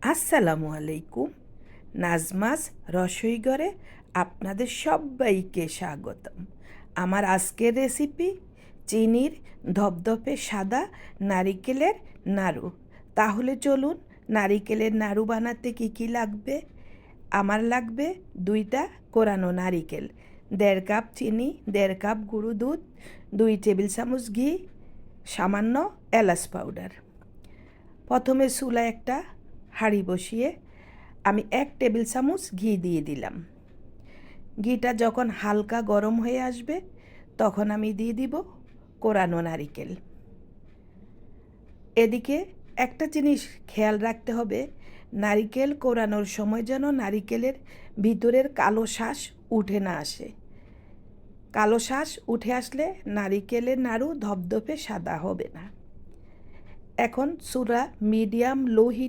আসসালামু আলাইকুম। নাজমাস রসইঘরে আপনাদের সবাইকে স্বাগতম। আমার আজকের রেসিপি চিনির ধপধপে সাদা নারিকেলের নাড়ু। তাহলে চলুন নারিকেলের নাড়ু বানাতে কী কী লাগবে। আমার লাগবে 2টা কোরানো নারিকেল, 1.5 কাপ চিনি, 1.5 কাপ গুঁড়ো দুধ, 2 টেবিল চামচ ঘি, সামান্য এলাচ পাউডার। প্রথমে চুলায় একটা হাঁড়ি বসিয়ে আমি 1 টেবিল চামচ ঘি দিয়ে দিলাম। ঘিটা যখন হালকা গরম হয়ে আসবে তখন আমি দিয়ে দিব কোরানো নারিকেল। এদিকে একটা জিনিস খেয়াল রাখতে হবে, নারিকেল কোরানোর সময় যেন নারিকেলের ভিতরের কালো শাঁস উঠে না আসে। কালো শাঁস উঠে আসলে নারিকেলের নাড়ু ধপধপে সাদা হবে না। এখন চুলা মিডিয়াম লো হিট